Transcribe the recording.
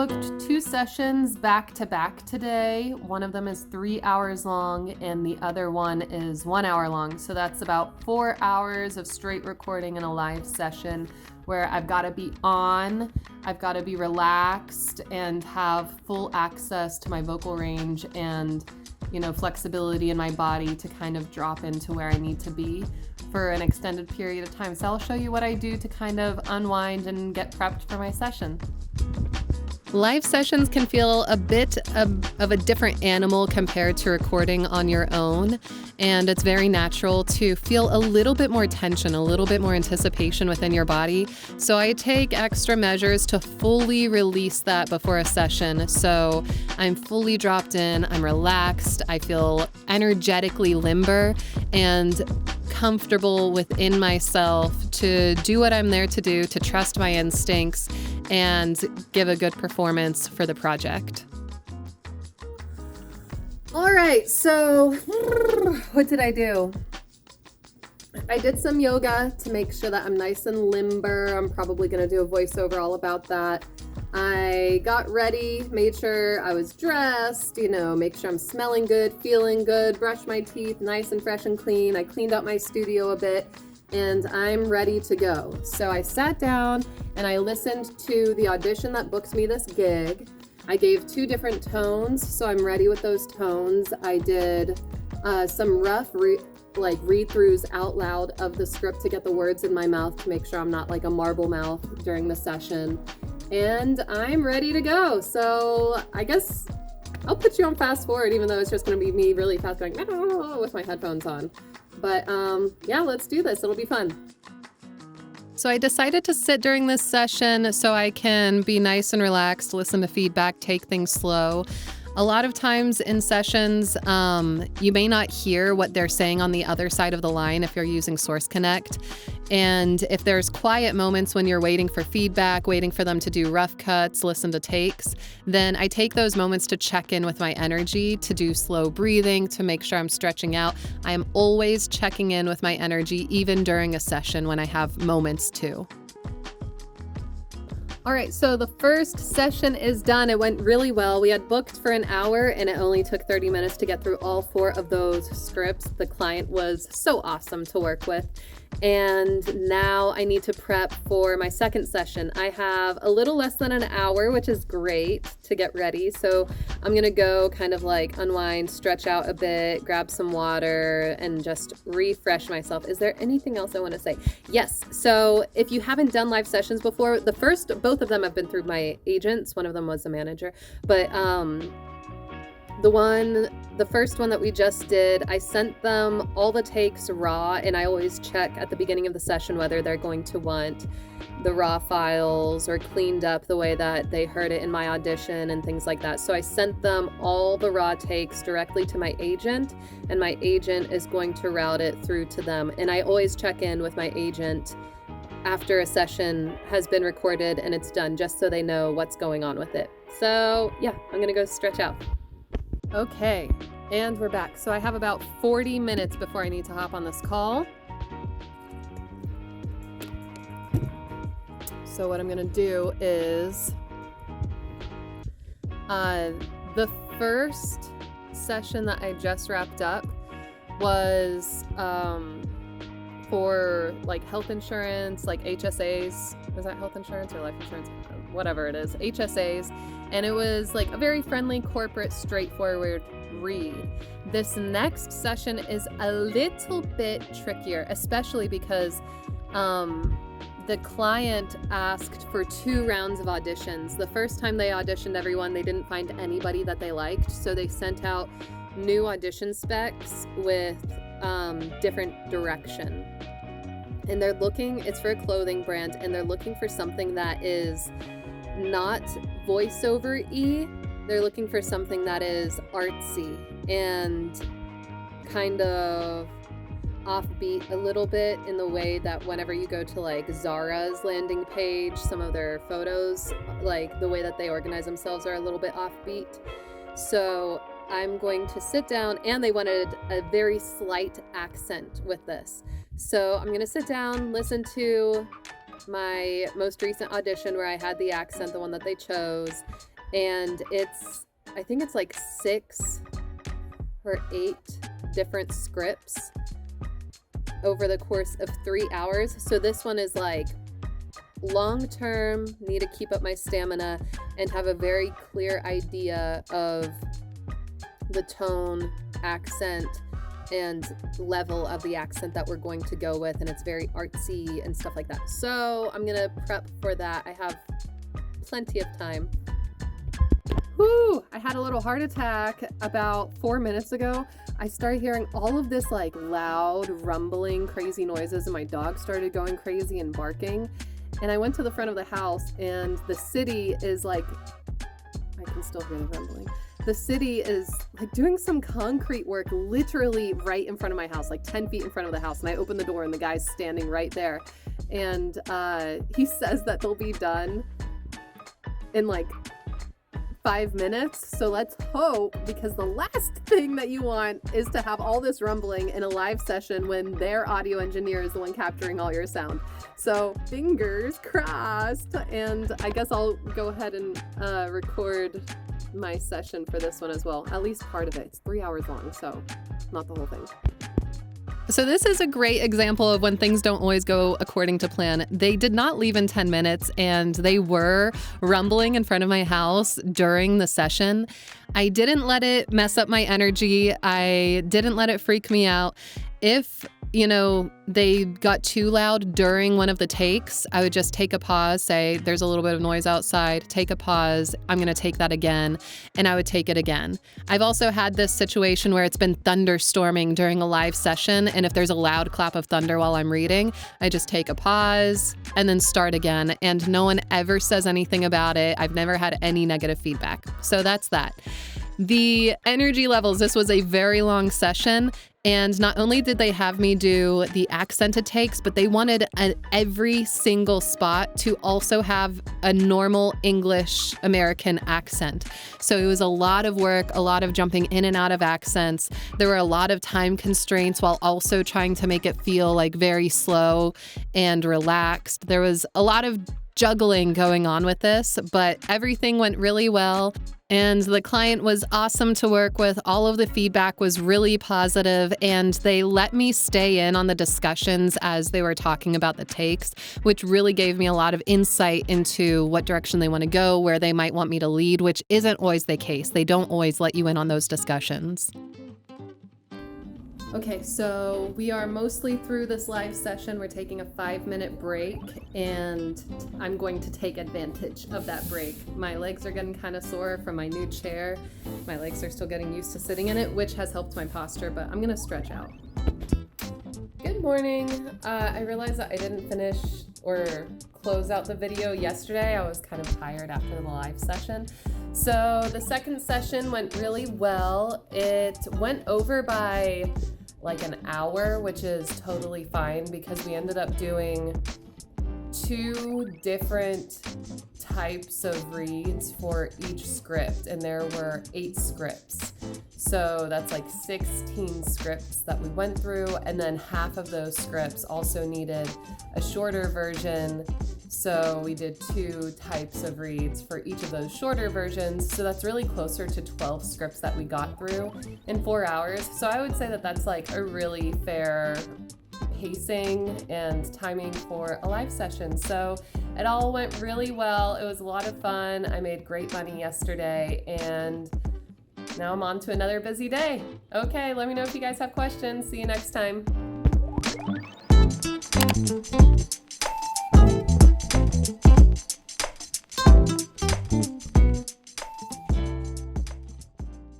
booked 2 sessions back to back today. One of them is 3 hours long and the other one is 1 hour long. So that's about 4 hours of straight recording in a live session where I've got to be on, I've got to be relaxed and have full access to my vocal range and, flexibility in my body to kind of drop into where I need to be for an extended period of time. So I'll show you what I do to kind of unwind and get prepped for my session. Live sessions can feel a bit of a different animal compared to recording on your own, and it's very natural to feel a little bit more tension, a little bit more anticipation within your body. So I take extra measures to fully release that before a session. So I'm fully dropped in, I'm relaxed, I feel energetically limber and comfortable within myself to do what I'm there to do, to trust my instincts and give a good performance for the project. All right, so what did I do? I did some yoga to make sure that I'm nice and limber. I'm probably going to do a voiceover all about that. I got ready, made sure I was dressed, make sure I'm smelling good, feeling good, brushed my teeth nice and fresh and clean. I cleaned up my studio a bit and I'm ready to go. So I sat down and I listened to the audition that booked me this gig. I gave 2 different tones, so I'm ready with those tones. I did some rough read-throughs out loud of the script to get the words in my mouth to make sure I'm not like a marble mouth during the session. And I'm ready to go. So I guess I'll put you on fast forward, even though it's just going to be me really fast going with my headphones on. But yeah, let's do this. It'll be fun. So I decided to sit during this session so I can be nice and relaxed, listen to feedback, take things slow. A lot of times in sessions, you may not hear what they're saying on the other side of the line if you're using Source Connect. And if there's quiet moments when you're waiting for feedback, waiting for them to do rough cuts, listen to takes, then I take those moments to check in with my energy, to do slow breathing, to make sure I'm stretching out. I am always checking in with my energy, even during a session when I have moments to. All right, so the first session is done. It went really well. We had booked for an hour and it only took 30 minutes to get through all 4 of those scripts. The client was so awesome to work with. And now I need to prep for my second session. I have a little less than an hour, which is great to get ready. So I'm gonna go kind of like unwind, stretch out a bit, grab some water, and just refresh myself. Is there anything else I wanna say? Yes, so if you haven't done live sessions before, both of them have been through my agents. One of them was a manager, but the first one that we just did, I sent them all the takes raw, and I always check at the beginning of the session whether they're going to want the raw files or cleaned up the way that they heard it in my audition and things like that. So I sent them all the raw takes directly to my agent, and my agent is going to route it through to them. And I always check in with my agent after a session has been recorded and it's done, just so they know what's going on with it. So yeah, I'm gonna go stretch out. Okay, and we're back. So I have about 40 minutes before I need to hop on this call. So what I'm gonna do is, the first session that I just wrapped up was for like health insurance, like HSAs. Is that health insurance or life insurance? Whatever it is, HSAs. And it was like a very friendly, corporate, straightforward read. This next session is a little bit trickier, especially because the client asked for 2 rounds of auditions. The first time they auditioned everyone, they didn't find anybody that they liked, so they sent out new audition specs with different direction. And it's for a clothing brand, and they're looking for something that is not voiceover-y. They're looking for something that is artsy and kind of offbeat a little bit, in the way that whenever you go to like Zara's landing page, some of their photos, like the way that they organize themselves are a little bit offbeat. So I'm going to sit down, and they wanted a very slight accent with this. So I'm going to sit down, listen to my most recent audition where I had the accent, the one that they chose, And I think it's like 6 or 8 different scripts over the course of 3 hours. So this one is like long term, need to keep up my stamina and have a very clear idea of the tone, accent, and level of the accent that we're going to go with. And it's very artsy and stuff like that. So I'm gonna prep for that. I have plenty of time. Whoo! I had a little heart attack about 4 minutes ago. I started hearing all of this like loud, rumbling, crazy noises, and my dog started going crazy and barking. And I went to the front of the house, and the city is like, I can still hear the rumbling. The city is like doing some concrete work literally right in front of my house, like 10 feet in front of the house. And I open the door and the guy's standing right there. And he says that they'll be done in like 5 minutes. So let's hope, because the last thing that you want is to have all this rumbling in a live session when their audio engineer is the one capturing all your sound. So fingers crossed. And I guess I'll go ahead and record my session for this one as well. At least part of it. It's 3 hours long, so not the whole thing. So this is a great example of when things don't always go according to plan. They did not leave in 10 minutes, and they were rumbling in front of my house during the session. I didn't let it mess up my energy. I didn't let it freak me out. If, they got too loud during one of the takes, I would just take a pause, say, there's a little bit of noise outside, take a pause, I'm going to take that again, and I would take it again. I've also had this situation where it's been thunderstorming during a live session, and if there's a loud clap of thunder while I'm reading, I just take a pause and then start again, and no one ever says anything about it. I've never had any negative feedback. So that's that. The energy levels, this was a very long session, and not only did they have me do the accented takes, but they wanted every single spot to also have a normal English American accent. So it was a lot of work, a lot of jumping in and out of accents. There were a lot of time constraints while also trying to make it feel like very slow and relaxed. There was a lot of juggling going on with this, but everything went really well. And the client was awesome to work with. All of the feedback was really positive, and they let me stay in on the discussions as they were talking about the takes, which really gave me a lot of insight into what direction they want to go, where they might want me to lead, which isn't always the case. They don't always let you in on those discussions. Okay, so we are mostly through this live session. We're taking a 5-minute break, and I'm going to take advantage of that break. My legs are getting kind of sore from my new chair. My legs are still getting used to sitting in it, which has helped my posture, but I'm gonna stretch out. Good morning. I realized that I didn't finish or close out the video yesterday. I was kind of tired after the live session. So the second session went really well. It went over by like an hour, which is totally fine because we ended up doing 2 different types of reads for each script, and there were 8 scripts. So that's like 16 scripts that we went through, and then half of those scripts also needed a shorter version. So we did 2 types of reads for each of those shorter versions. So that's really closer to 12 scripts that we got through in 4 hours. So I would say that that's like a really fair pacing and timing for a live session. So it all went really well. It was a lot of fun. I made great money yesterday, and now I'm on to another busy day. Okay, let me know if you guys have questions. See you next time.